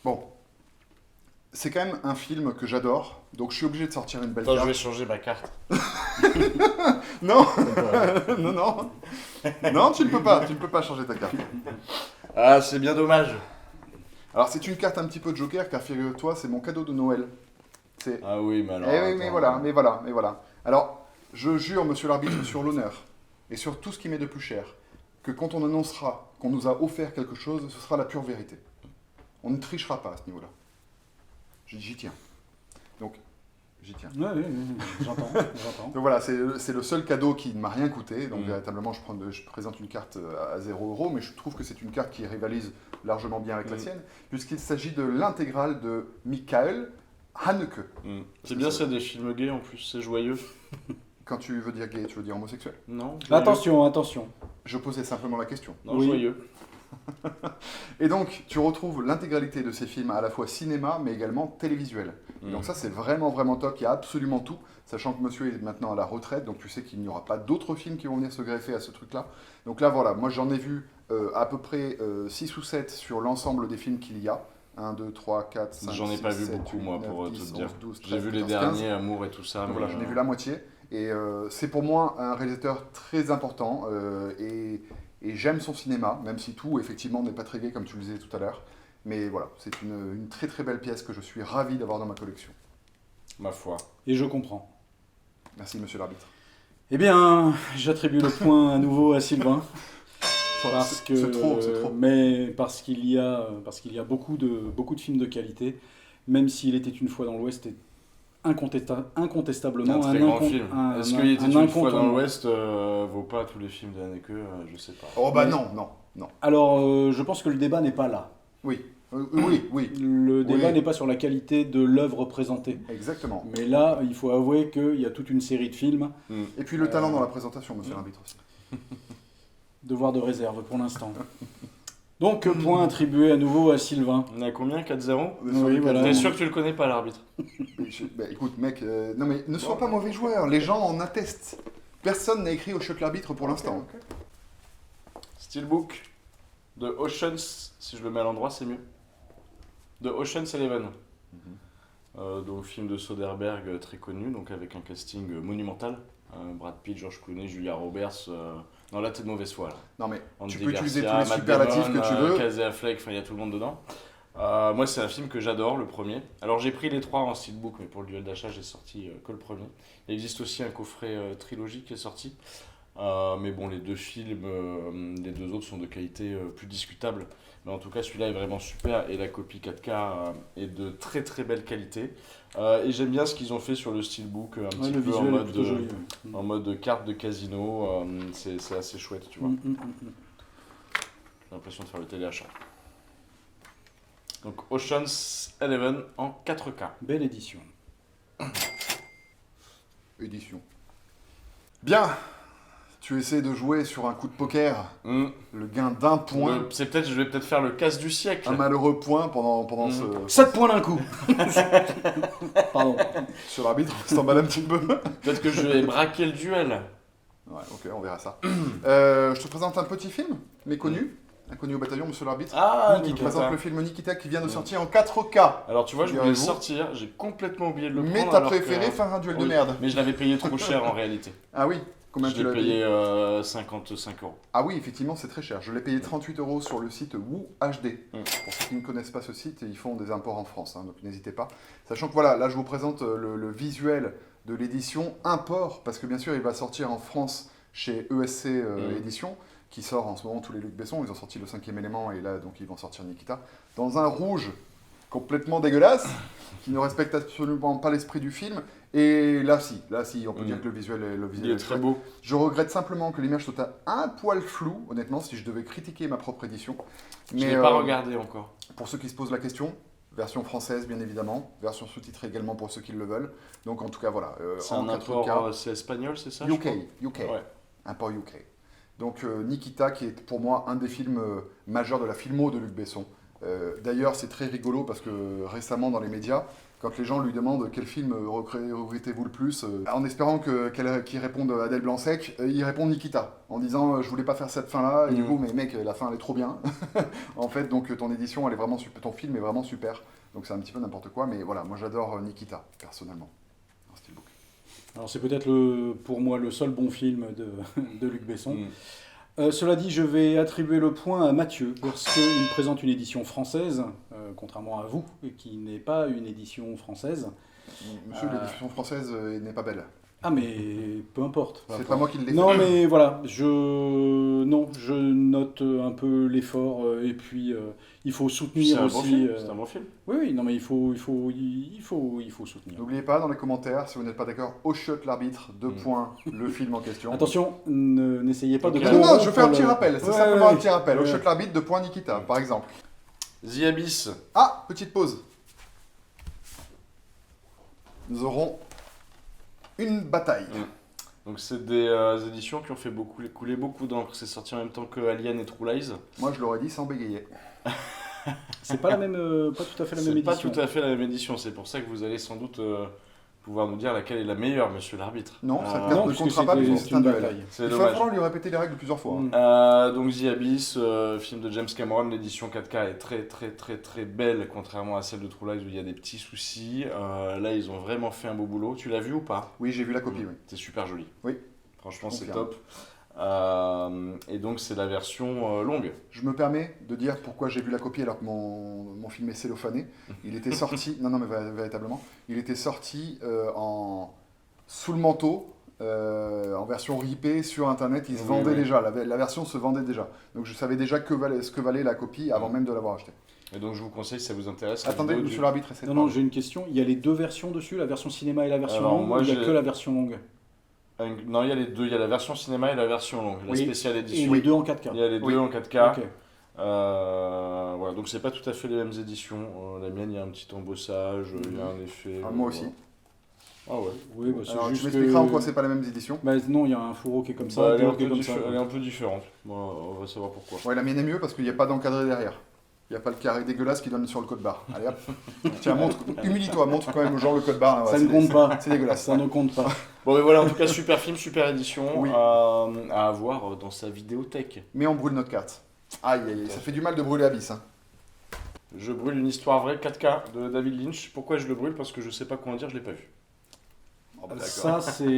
Bon. C'est quand même un film que j'adore, donc je suis obligé de sortir une belle Attends, je carte. vais changer ma carte. Non, non, non. Non, tu ne peux pas changer ta carte. Ah, c'est bien dommage. Alors c'est une carte un petit peu de Joker, car figure-toi, c'est mon cadeau de Noël. C'est... Ah oui, mais alors. Eh oui, mais attends. voilà, mais voilà. Alors, je jure, monsieur l'arbitre, sur l'honneur, et sur tout ce qui m'est de plus cher, que quand on annoncera qu'on nous a offert quelque chose, ce sera la pure vérité. On ne trichera pas à ce niveau-là. J'y tiens. Donc, j'y tiens. Ouais, j'entends. Donc voilà, c'est le seul cadeau qui ne m'a rien coûté. Donc Mm. véritablement, je présente une carte à 0 €, mais je trouve que c'est une carte qui rivalise largement bien avec la Mm. sienne, puisqu'il s'agit de l'intégrale de Michael Haneke. C'est bien, c'est des films gays en plus, c'est joyeux. Quand tu veux dire gay, tu veux dire homosexuel. Non joyeux. Attention. Je posais simplement la question. Non, Oui. joyeux. Et donc, tu retrouves l'intégralité de ces films à la fois cinéma, mais également télévisuel. Et donc ça, c'est vraiment, vraiment top. Il y a absolument tout, sachant que monsieur est maintenant à la retraite, donc tu sais qu'il n'y aura pas d'autres films qui vont venir se greffer à ce truc-là. Donc là, voilà, moi j'en ai vu à peu près 6 ou 7 sur l'ensemble des films qu'il y a. 1, 2, 3, 4, 5, J'en ai 6, pas vu 7, beaucoup, 8, moi, 9, pour 10, te dire. 11, 12, J'ai 13, vu les 14, 15. derniers, Amour et tout ça. Donc mais voilà, j'en ai vu la moitié. Et c'est pour moi un réalisateur très important. Et j'aime son cinéma, même si tout, effectivement, n'est pas très gai, comme tu le disais tout à l'heure. Mais voilà, c'est une très très belle pièce que je suis ravi d'avoir dans ma collection. Ma foi. Et je comprends. Merci, monsieur l'arbitre. Eh bien, j'attribue le point à nouveau à Sylvain. Parce que, C'est trop, c'est trop. Mais parce qu'il y a beaucoup de films de qualité, même s'il était une fois dans l'Ouest, est incontestablement Un très grand film. Est-ce qu'il était une fois dans l'Ouest vaut pas tous les films d'Haneke Je sais pas. Oh bah Mais- non. Alors, je pense que le débat n'est pas là. Oui. Le débat Oui. n'est pas sur la qualité de l'œuvre présentée. Exactement. Mais là, il faut avouer qu'il y a toute une série de films, Et puis le talent dans la présentation, monsieur l'arbitre aussi. devoir de réserve pour l'instant. Donc, point attribué à nouveau à Sylvain. On est à combien 4-0 Oui, voilà. T'es sûr que tu le connais pas, l'arbitre Bah, écoute, mec, non mais ne sois pas mauvais joueur, les gens en attestent. Personne n'a écrit au choc l'arbitre pour l'instant. Steelbook de Ocean's, si je le mets à l'endroit, c'est mieux. De Ocean's 11. Donc film de Soderbergh très connu, donc avec un casting monumental. Brad Pitt, George Clooney, Julia Roberts. Non, là t'es de mauvaise foi là. Non mais Andy tu peux utiliser tous Garcia, les Matt superlatifs Damon, que tu veux. Casey Affleck, enfin il y a tout le monde dedans. Moi c'est un film que j'adore, le premier. Alors j'ai pris les trois en steelbook, mais pour le duel d'achat j'ai sorti que le premier. Il existe aussi un coffret trilogie qui est sorti. Mais bon, les deux films, les deux autres sont de qualité plus discutable. Mais en tout cas, celui-là est vraiment super et la copie 4K est de très très belle qualité. Et j'aime bien ce qu'ils ont fait sur le steelbook, un petit Le peu en visuel est mode, plutôt joli. en mode carte de casino. C'est assez chouette, tu vois. J'ai l'impression de faire le téléachat. Donc Ocean's 11 en 4K. Belle édition. Édition. Bien. Tu essaies de jouer sur un coup de poker, le gain d'un point, Je vais peut-être faire le casse du siècle. un malheureux point pendant ce... 7 points d'un coup. Pardon. Sur l'arbitre, on s'emballe un petit peu. Peut-être que je vais braquer le duel. Ouais, ok, on verra ça. Je te présente un petit film, méconnu, inconnu au bataillon, monsieur l'arbitre. Ah, Je te Nikita. présente le film Nikita qui vient de sortir en 4K. Alors tu vois, je voulais le Figurez-vous. sortir, j'ai complètement oublié de le prendre. Mais t'as alors préféré que- faire un duel de Oui, merde. Mais je l'avais payé trop cher en réalité. Ah oui, combien Je tu l'ai l'as payé payé 55 euros. Ah oui, effectivement, c'est très cher. Je l'ai payé 38 € sur le site Woo HD. Mm. Pour ceux qui ne connaissent pas ce site, ils font des imports en France, hein, donc n'hésitez pas. Sachant que voilà, là je vous présente le visuel de l'édition import, parce que bien sûr il va sortir en France chez ESC Édition, qui sort en ce moment tous les Luc Besson. Ils ont sorti le 5e élément et là donc ils vont sortir Nikita. Dans un rouge complètement dégueulasse, qui ne respecte absolument pas l'esprit du film. Et là si, on peut dire que le visuel Il est est très chouette. beau. Je regrette simplement que l'image soit un poil floue, honnêtement, si je devais critiquer ma propre édition. Je l'ai pas regardé encore. Pour ceux qui se posent la question, version française bien évidemment, version sous-titrée également pour ceux qui le veulent. Donc en tout cas voilà. C'est en un 4K, import, c'est espagnol, c'est ça je UK, crois UK, Ouais. import UK. Donc Nikita qui est pour moi un des films majeurs de la filmo de Luc Besson. D'ailleurs c'est très rigolo parce que récemment dans les médias, quand les gens lui demandent quel film regrettez-vous le plus, en espérant qu'il réponde Adèle Blanc-Sec, il répond Nikita, en disant je voulais pas faire cette fin-là, et du coup, mais mec, la fin elle est trop bien. En fait, donc ton édition, elle est vraiment super, ton film est vraiment super, donc c'est un petit peu n'importe quoi, mais voilà, moi j'adore Nikita, personnellement, en steelbook. Alors c'est peut-être pour moi le seul bon film de Luc Besson. Cela dit, je vais attribuer le point à Mathieu, parce qu'il présente une édition française, contrairement à vous, qui n'est pas une édition française. Monsieur, l'édition française n'est pas belle. Ah mais peu importe. C'est pas moi qui l'ai fait. Non mais voilà, je note un peu l'effort et puis il faut soutenir aussi. C'est un bon film. Oui, non mais il faut soutenir. N'oubliez pas dans les commentaires, si vous n'êtes pas d'accord, au shot l'arbitre, 2 points, le film en question. Attention, n'essayez pas de... Non, je fais un petit rappel, c'est simplement un petit rappel. Ouais. Au shot l'arbitre, 2 points Nikita, par exemple. The Abyss. Ah, petite pause. Nous aurons une bataille. Donc c'est des éditions qui ont fait couler beaucoup d'encre. C'est sorti en même temps que Alien et True Lies. Moi, je l'aurais dit sans bégayer. C'est pas la même, pas tout à fait la même C'est pas édition. tout à fait la même édition. C'est pour ça que vous allez sans doute pouvoir nous dire laquelle est la meilleure, monsieur l'arbitre. Non, cette Non, carte ne puisque comptera pas puisque c'est un une duel. bataille. C'est Il va dommage. falloir lui répéter les règles plusieurs fois. hein. Donc The Abyss, film de James Cameron, l'édition 4K est très très très très belle, contrairement à celle de True Lies où il y a des petits soucis. Là, ils ont vraiment fait un beau boulot. Tu l'as vu ou pas? Oui, j'ai vu la copie, oui. C'est super joli. Oui. Franchement, c'est Confirme. top. Et donc, c'est la version longue. Je me permets de dire pourquoi j'ai vu la copie alors que mon film est cellophané. Il était sorti, non mais véritablement, il était sorti sous le manteau, en version ripée sur internet. Il se vendait déjà, la version se vendait déjà. Donc je savais déjà ce que valait la copie avant même de l'avoir acheté. Et donc, je vous conseille, si ça vous intéresse. la Attendez, vidéo monsieur l'arbitre, essaie de Non, non, parler. j'ai une question. Il y a les deux versions dessus, la version cinéma et la version Alors, longue, moi, ou il n'y a j'ai- que la version longue? Non, il y a les deux. Il y a la version cinéma et la version longue. La Oui. spéciale Et édition. les deux en 4K. Il y a les deux Oui. en 4K. Ok. Voilà, donc c'est pas tout à fait les mêmes éditions. La mienne, il y a un petit embossage, il y a un effet. Ah, moi aussi. Ah ouais. Oui, bah, c'est Alors, juste tu m'expliqueras que- en quoi c'est pas la même édition. Bah, non, il y a un fourreau qui est comme ça, Bah, un elle, est un fourreau qui est peu comme ça. elle est un peu différente. Bon, on va savoir pourquoi. Ouais, la mienne est mieux parce qu'il n'y a pas d'encadré derrière. Il n'y a pas le carré dégueulasse qui donne sur le code barre. Allez hop. Tiens, montre, humilie-toi, montre quand même aux gens le code barre. là, Ça ouais, ne compte pas. C'est dégueulasse. Ça ne compte pas. Bon, mais voilà, en tout cas, super film, super édition Oui. à avoir dans sa vidéothèque. Mais on brûle notre carte. Aïe, aïe, aïe, ça fait du mal de brûler Abyss. Hein. Je brûle une histoire vraie 4K de David Lynch. Pourquoi je le brûle? Parce que je sais pas quoi en dire, je l'ai pas vu. Oh, bah, d'accord. Ça, c'est une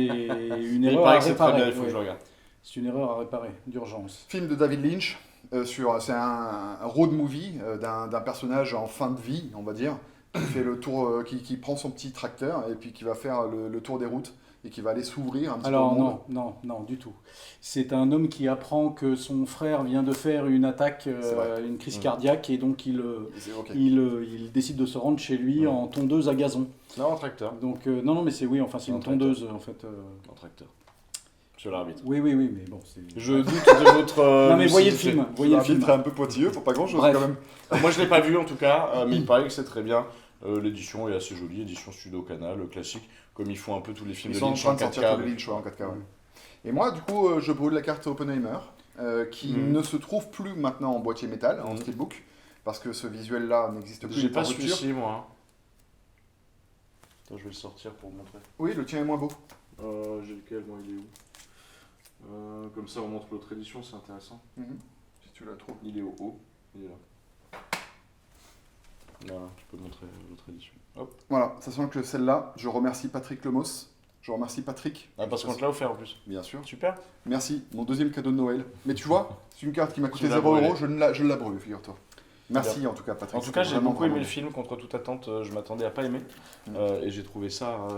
Mais il erreur paraît à que c'est très bien, réparer. il faut que Ouais. je regarde. C'est une erreur à réparer, d'urgence. Film de David Lynch. C'est un road movie d'un personnage en fin de vie, on va dire, qui fait le tour, qui prend son petit tracteur et puis qui va faire le tour des routes et qui va aller s'ouvrir un petit Alors peu au monde. non, du tout. C'est un homme qui apprend que son frère vient de faire une attaque, C'est vrai. une crise cardiaque, et donc il Ok. décide de se rendre chez lui en tondeuse à gazon. Non, en tracteur. Donc non, mais c'est oui, enfin c'est En une tondeuse en fait. En tracteur. Sur l'arbitre. Oui, mais bon, c'est. Je doute de votre. Non mais voyez le lucidité. film, voyez le film. L'arbitre est un peu pointilleux pour pas grand chose Bref. quand même. Moi, je l'ai pas vu en tout cas, mais il paraît que c'est très bien. L'édition est assez jolie, édition Studio Canal, classique, comme ils font un peu tous les films Ils de sont en Lynch train en de sortir 4K. tous les Lynch ouais, en 4K. Ouais. Et moi, du coup, je brûle la carte Oppenheimer, qui ne se trouve plus maintenant en boîtier métal, en steelbook, parce que ce visuel-là n'existe plus. J'ai il est en pas rupture. celui-ci, moi. Attends, je vais le sortir pour vous montrer. Oui, le tien est moins beau. J'ai lequel, moi, il est où Comme ça, on montre l'autre édition, c'est intéressant. Si tu la trouves. Il est au haut, il est là. Voilà, tu peux montrer l'autre édition. Hop. Voilà, sachant que celle-là, je remercie Patrick Lemos. Je remercie Patrick. Ah, parce qu'on te l'a offert en plus. Bien sûr. Super. Merci, mon deuxième cadeau de Noël. Mais tu vois, c'est une carte qui m'a coûté Tu l'as 0 brûlée. €, je la brûle, figure-toi. Merci en tout cas, Patrick. En tout cas, C'était j'ai vraiment, beaucoup aimé vraiment le film, contre toute attente, je m'attendais à pas aimer. Et j'ai trouvé ça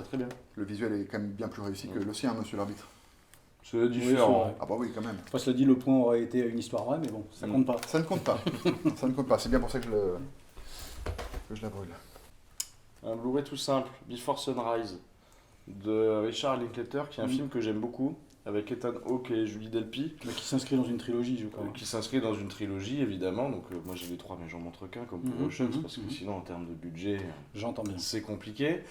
très bien. Le visuel est quand même bien plus réussi que le sien, monsieur l'arbitre. C'est c'est différent. vrai. Ah bah oui, quand même. Enfin, cela dit, le point aurait été une histoire vraie, mais bon, ça compte pas. Ça ne compte pas. Ça ne compte pas. C'est bien pour ça que je la brûle. Un Blu-ray tout simple, Before Sunrise, de Richard Linklater, qui est un film que j'aime beaucoup, avec Ethan Hawke et Julie Delpy, Mais qui s'inscrit dans une trilogie, je crois. qui s'inscrit dans une trilogie évidemment. Donc moi j'ai les trois, mais j'en montre qu'un comme pour Oceans, parce que sinon en termes de budget, J'entends bien. c'est compliqué.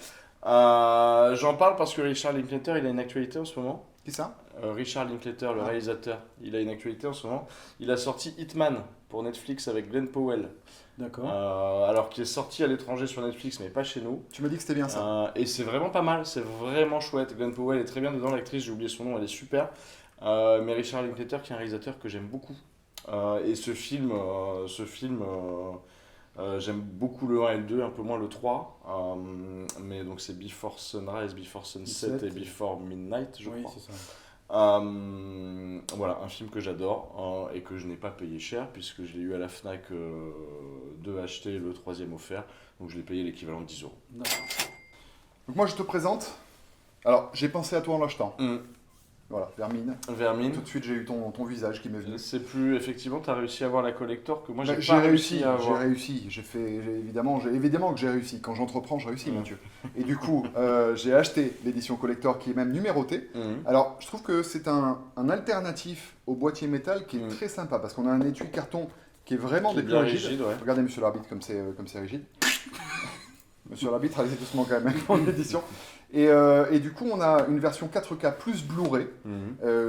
J'en parle parce que Richard Linklater, il a une actualité en ce moment. Qui ça? Richard Linklater, le réalisateur, il a une actualité en ce moment. Il a sorti Hitman pour Netflix avec Glenn Powell, D'accord. alors qui est sorti à l'étranger sur Netflix, mais pas chez nous. Tu me dis que c'était bien ça. Et c'est vraiment pas mal, c'est vraiment chouette. Glenn Powell est très bien dedans, l'actrice, j'ai oublié son nom, elle est super. Mais Richard Linklater, qui est un réalisateur que j'aime beaucoup. Et ce film, j'aime beaucoup le 1 et le 2, un peu moins le 3. Mais donc c'est Before Sunrise, Before Sunset et Before Midnight, je Oui, crois. c'est ça. Voilà, un film que j'adore et que je n'ai pas payé cher puisque je l'ai eu à la Fnac 2 acheté, le troisième offert. Donc je l'ai payé l'équivalent de 10 euros. D'accord. Donc moi je te présente. Alors j'ai pensé à toi en l'achetant. Voilà, Vermine. Vermine. Tout de suite j'ai eu ton visage qui m'est venu. C'est plus effectivement, tu as réussi à avoir la collector que moi Bah, j'ai pas réussi à J'ai avoir. réussi. Évidemment que j'ai réussi. Quand j'entreprends, je réussis, Mathieu. Et du coup, j'ai acheté l'édition collector qui est même numérotée. Alors, je trouve que c'est un alternatif au boîtier métal qui est très sympa parce qu'on a un étui carton qui est vraiment des plus bien rigides. rigide, ouais. Regardez, monsieur l'arbitre, comme c'est rigide. Monsieur l'arbitre, allez doucement quand même en édition. Et du coup, on a une version 4K plus Blu-ray,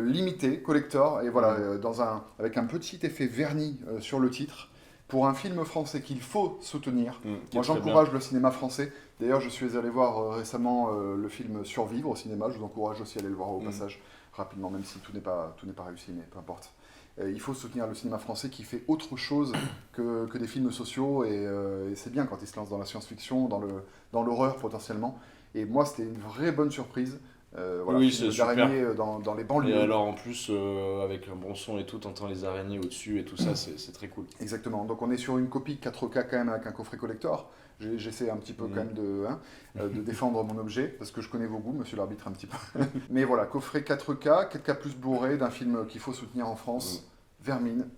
limitée, collector, et voilà, avec un petit effet verni sur le titre, pour un film français qu'il faut soutenir. Moi, j'encourage le cinéma français. D'ailleurs, je suis allé voir récemment le film Survivre au cinéma. Je vous encourage aussi à aller le voir au passage rapidement, même si tout n'est pas réussi, mais peu importe. Il faut soutenir le cinéma français qui fait autre chose que des films sociaux, et c'est bien quand il se lance dans la science-fiction, dans l'horreur potentiellement. Et moi, c'était une vraie bonne surprise. Voilà, oui, film c'est super. d'araignées dans les banlieues. Et alors en plus, avec un bon son et tout, t'entends les araignées au-dessus et tout ça, c'est très cool. Exactement. Donc on est sur une copie 4K quand même avec un coffret collector. J'essaie un petit peu quand même de défendre mon objet, parce que je connais vos goûts, monsieur l'arbitre, un petit peu. Mais voilà, coffret 4K, 4K plus Blu-ray d'un film qu'il faut soutenir en France, Vermine.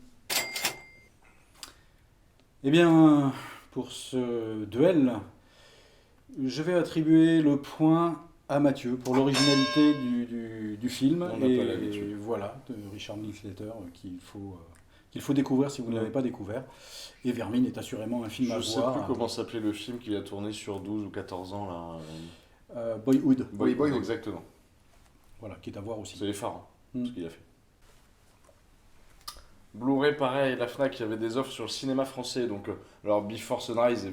Eh bien, pour ce duel, je vais attribuer le point à Mathieu pour l'originalité du film. On n'a pas l'habitude. Et voilà, de Richard Linklater qu'il faut découvrir si vous ne l'avez pas découvert. Et Vermine est assurément un film à Je sais voir. plus comment s'appelait le film qu'il a tourné sur 12 ou 14 ans là. Boyhood. Boyhood. Exactement. Voilà, qui est à voir aussi. C'est les phares, ce qu'il a fait. Blu-ray, pareil, la Fnac, il y avait des offres sur le cinéma français. Donc, alors Before Sunrise est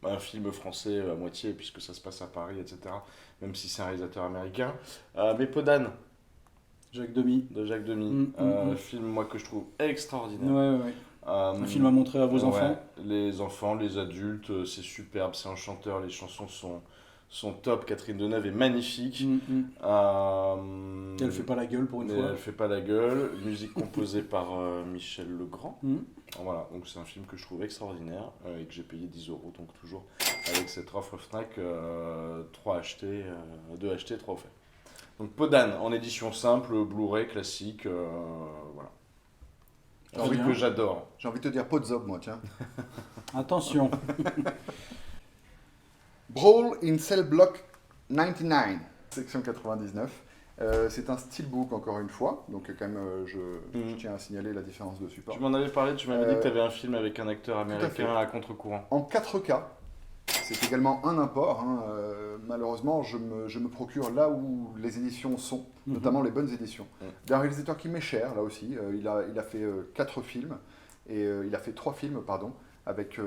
un film français à moitié, puisque ça se passe à Paris, etc. Même si c'est un réalisateur américain. Mais Podane, Jacques Demy. de Jacques Demy. Film, moi, que je trouve extraordinaire. Ouais. Un film à montrer à vos enfants. Ouais, les enfants, les adultes, c'est superbe, c'est enchanteur, les chansons sont top. Catherine Deneuve est magnifique. Elle fait pas la gueule pour une fois. Elle fait pas la gueule. Musique composée par Michel Legrand. Voilà, donc c'est un film que je trouve extraordinaire et que j'ai payé 10 euros. Donc toujours avec cette offre Fnac, 3 achetés, 2 achetés, 3 offerts. Donc Podane en édition simple, Blu-ray classique, voilà. Un truc que j'adore. J'ai envie de te dire Podzob, moi, tiens. Attention. Brawl in Cell Block 99, section 99. C'est un steelbook encore une fois, donc quand même je tiens à signaler la différence de support. Tu m'en avais parlé, tu m'avais dit que tu avais un film avec un acteur américain à contre-courant. En 4K, c'est également un import. Malheureusement, je me procure là où les éditions sont, notamment les bonnes éditions. D'un réalisateur qui m'est cher, là aussi. Il a fait 4 films, et il a fait 3 films, pardon, avec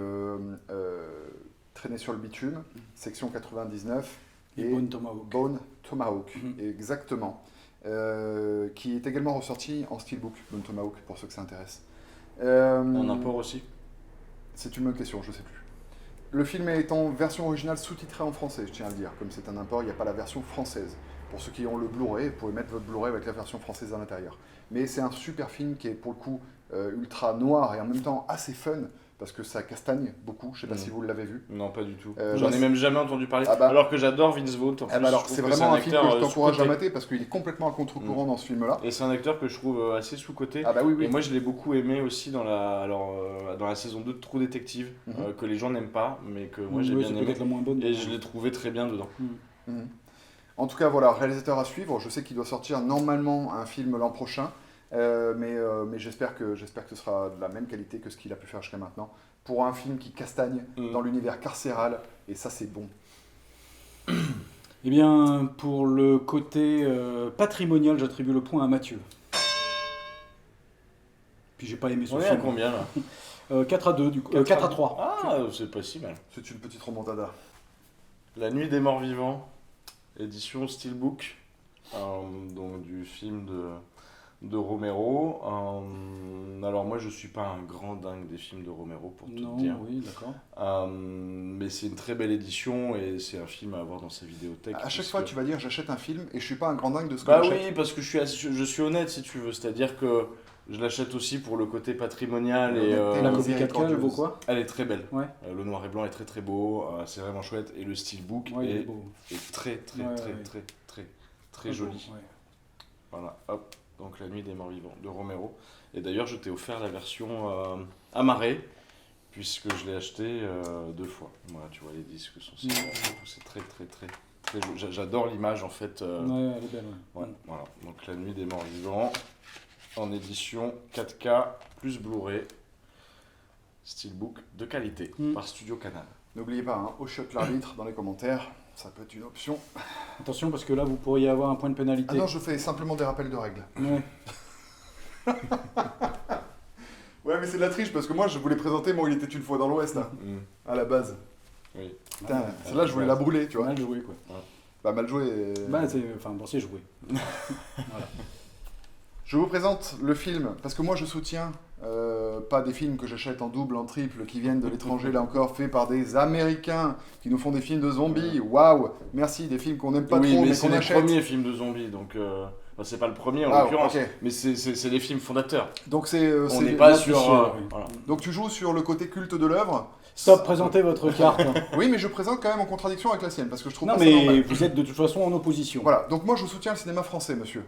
Traîner sur le bitume, section 99, et Bone Tomahawk. Bone Tomahawk, exactement. Qui est également ressorti en steelbook, Bone Tomahawk, pour ceux que ça intéresse. En import aussi. C'est une bonne question, je ne sais plus. Le film est en version originale sous-titrée en français, je tiens à le dire. Comme c'est un import, il n'y a pas la version française. Pour ceux qui ont le Blu-ray, vous pouvez mettre votre Blu-ray avec la version française à l'intérieur. Mais c'est un super film qui est pour le coup ultra noir et en même temps assez fun, parce que ça castagne beaucoup. Je ne sais pas si vous l'avez vu. Non, pas du tout. J'en ai même jamais entendu parler. Ah bah, alors que j'adore Vince Vaughn. Alors c'est vraiment un film que je t'encourage à mater parce qu'il est complètement à contre-courant dans ce film-là. Et c'est un acteur que je trouve assez sous-coté. Ah bah oui. Et moi je l'ai beaucoup aimé aussi dans la saison 2 de True Detective, que les gens n'aiment pas, mais que moi j'ai bien aimé. La moins bonne, et je l'ai trouvé très bien dedans. En tout cas, voilà, réalisateur à suivre. Je sais qu'il doit sortir normalement un film l'an prochain. Mais j'espère que ce sera de la même qualité que ce qu'il a pu faire jusqu'à maintenant, pour un film qui castagne dans l'univers carcéral, et ça c'est bon. Eh bien, pour le côté patrimonial, j'attribue le point à Mathieu. Puis j'ai pas aimé ce film. On est à combien là 4 à 2, du coup. 4 à 3. Ah, c'est pas si mal. C'est une petite remontada. La Nuit des Morts Vivants, édition Steelbook, donc du film de Romero. Alors moi je suis pas un grand dingue des films de Romero pour tout Non, te dire. oui, d'accord. Mais c'est une très belle édition et c'est un film à avoir dans sa vidéothèque. À chaque puisque- fois, tu vas dire j'achète un film et je suis pas un grand dingue de ce que Bah j'achète. oui, parce que je suis honnête si tu veux, c'est-à-dire que je l'achète aussi pour le côté patrimonial et L'honnêteté, La Euh, copie 4K, elle vaut miséricordieuse. quoi? elle est très belle. Ouais. Le noir et blanc est très très beau, c'est vraiment chouette et le steelbook Ouais, il est est, beau. est très très Ouais, très, ouais. très très très beau, joli. ouais. Voilà, hop, donc La Nuit des Morts Vivants de Romero. Et d'ailleurs, je t'ai offert la version amarrée, puisque je l'ai acheté 2 fois. Voilà, tu vois, les disques sont super, c'est très très très très joli. J'adore l'image en fait. Ouais, elle est belle, ouais. Ouais, voilà, donc La Nuit des Morts Vivants en édition 4K plus Blu-ray, steelbook de qualité par Studio Canal. N'oubliez pas, hein, au shot l'arbitre dans les commentaires, ça peut être une option. Attention, parce que là, vous pourriez avoir un point de pénalité. Ah non, je fais simplement des rappels de règles. Ouais. Ouais, mais c'est de la triche parce que moi je voulais présenter mon Il était une fois dans l'Ouest là, à la base. Oui. Putain, celle-là je voulais la brûler, tu vois. Mal joué, quoi. Bah mal joué. Bah, enfin, bon, c'est joué. Je vous présente le film parce que moi je soutiens pas des films que j'achète en double, en triple, qui viennent de l'étranger, là encore, faits par des Américains qui nous font des films de zombies. Waouh, merci, des films qu'on n'aime pas Oui, trop mais mais c'est qu'on les achète. premiers films de zombies, donc enfin, c'est pas le premier en Ah, l'occurrence, ok. mais c'est les films fondateurs. Donc c'est On n'est des- pas là, sur. c'est sûr, oui. Voilà. Donc tu joues sur le côté culte de l'œuvre. Stop, présentez votre carte. Oui, mais je présente quand même en contradiction avec la sienne parce que je trouve Non, pas ça mais normal. vous êtes de toute façon en opposition. Voilà, donc moi je soutiens le cinéma français, monsieur.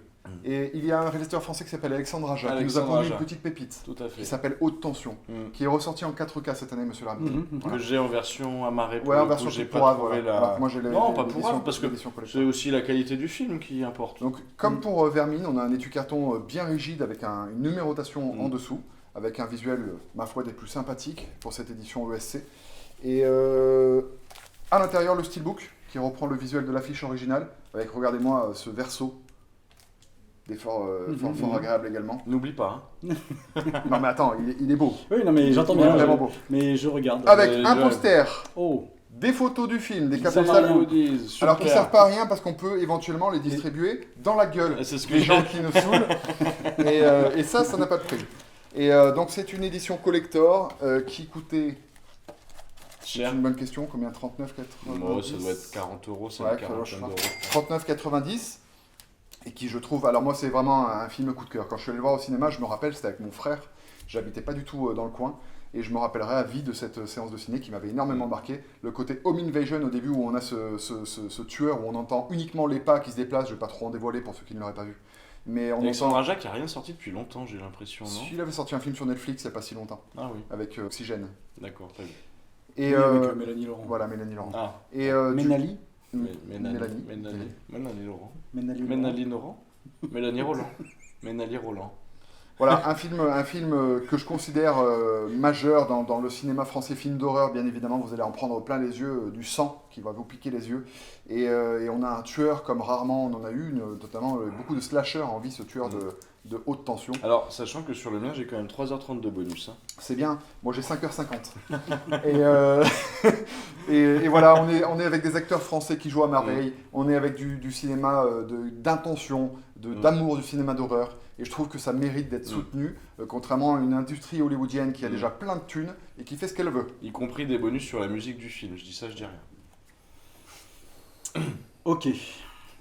Et il y a un réalisateur français qui s'appelle Alexandre Aja, qui nous a Alexandre pondu une Aja. petite pépite, Tout à fait. qui s'appelle Haute Tension, qui est ressorti en 4K cette année, monsieur l'arbitre. Que j'ai en version amarrée. Ouais, en version j'ai pour pas Havre, trouvé voilà. la. Alors, moi j'ai Non, pas l'édition- pour Havre, parce que l'édition collector. c'est aussi la qualité du film qui importe. Donc, comme pour Vermine, on a un étui-carton bien rigide avec une numérotation en dessous, avec un visuel, ma foi, des plus sympathiques pour cette édition ESC. Et à l'intérieur, le steelbook qui reprend le visuel de l'affiche originale, avec, regardez-moi, ce verso, des fort agréable également. N'oublie pas. Hein. Non mais attends, il est beau. Oui, non, mais j'entends Il est bien. vraiment beau. Mais je regarde. Avec Mais un je- poster, Oh, des photos du film, des Ça captures m'a salles. rien. Goodies, Alors qui ne super. servent pas à rien parce qu'on peut éventuellement les distribuer dans la gueule Et c'est ce que des j'ai- gens qui nous saoulent. Et ça n'a pas de prix. Et donc c'est une édition collector qui coûtait... C'est Cher. une bonne question, combien 39,90 Bon, ça doit être 40 euros, c'est Ouais, 40 je sais d'euros. pas. 39,90 et qui je trouve... Alors moi c'est vraiment un film coup de cœur. Quand je suis allé le voir au cinéma, je me rappelle, c'était avec mon frère. J'habitais pas du tout dans le coin. Et je me rappellerai à vie de cette séance de ciné qui m'avait énormément marqué. Le côté Home Invasion au début où on a ce tueur, où on entend uniquement les pas qui se déplacent. Je vais pas trop en dévoiler pour ceux qui ne l'auraient pas vu. Mais on Alexandre entend... Aja qui a rien sorti depuis longtemps, j'ai l'impression, non? Il avait sorti un film sur Netflix il n'y a pas si longtemps, Ah oui, avec Oxygène. d'accord, très bien. Et oui, avec Mélanie Laurent. voilà, Mélanie Laurent. Ah, Et Ménali Mélanie. Mélanie Laurent. Ménali Laurent. Mélanie Laurent. Mélanie Roland. Mélanie Roland. Voilà, un film que je considère majeur dans le cinéma français, film d'horreur, bien évidemment, vous allez en prendre plein les yeux, du sang qui va vous piquer les yeux. Et on a un tueur comme rarement on en a eu, notamment beaucoup de slashers en vie, ce tueur de haute tension. Alors, sachant que sur le mien, j'ai quand même 3h30 de bonus. Hein. C'est bien, moi j'ai 5h50. et voilà, on est avec des acteurs français qui jouent à merveille, on est avec du cinéma d'intention, d'amour du cinéma d'horreur, et je trouve que ça mérite d'être soutenu, contrairement à une industrie hollywoodienne qui a déjà plein de thunes et qui fait ce qu'elle veut. Y compris des bonus sur la musique du film. Je dis ça, je dis rien. Ok.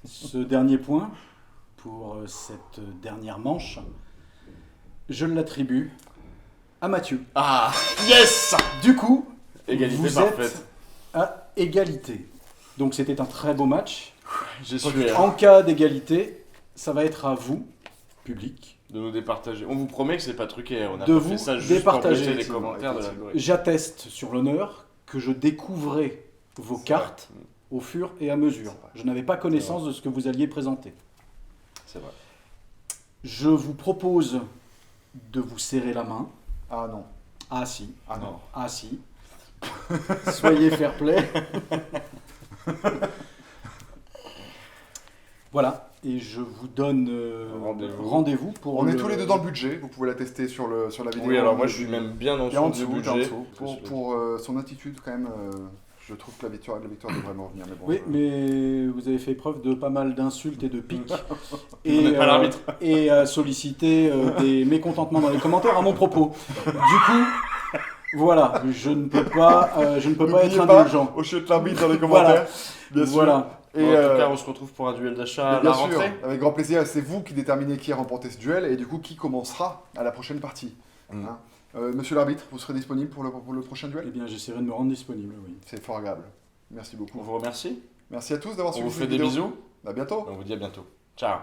Ce dernier point, pour cette dernière manche, je l'attribue à Mathieu. Ah, yes! Du coup, Égalité vous parfaite. êtes à égalité. Donc c'était un très beau match. J'ai su En cas d'égalité, ça va être à vous, public, de nous départager. On vous promet que c'est pas truqué. On a de pas vous fait ça juste départager. pour bêter les commentaires de l'algorithme. J'atteste sur l'honneur que je découvrais vos C'est cartes au fur et à mesure. C'est vrai. Je n'avais pas connaissance de ce que vous alliez présenter. C'est vrai. Je vous propose de vous serrer la main. Ah non, Ah si, ah non. ah si. Soyez fair play. Voilà, et je vous donne rendez-vous pour On est tous les deux dans le budget, vous pouvez la tester sur la vidéo. Oui, alors moi je suis même bien en Et en dessous dessous, du t'es en budget. dessous. Pour son attitude quand même, Je trouve que la victoire devrait vraiment revenir. Mais bon, Oui, mais vous avez fait preuve de pas mal d'insultes et de piques. Vous n'êtes pas l'arbitre. Et à solliciter des mécontentements dans les commentaires à mon propos. Du coup, voilà, je ne peux pas être indulgent. Au chute l'arbitre dans les commentaires. Bien sûr. Voilà. Et Bon, en tout cas, on se retrouve pour un duel d'achat à bien la sûr, rentrée. avec grand plaisir. C'est vous qui déterminez qui a remporté ce duel et du coup qui commencera à la prochaine partie. Hein. Monsieur l'arbitre, vous serez disponible pour le prochain duel? Eh bien, j'essaierai de me rendre disponible, oui. C'est formidable. Merci beaucoup. On vous remercie. Merci à tous d'avoir On suivi vous fait cette des vidéo. bisous. À bientôt. On vous dit à bientôt. Ciao.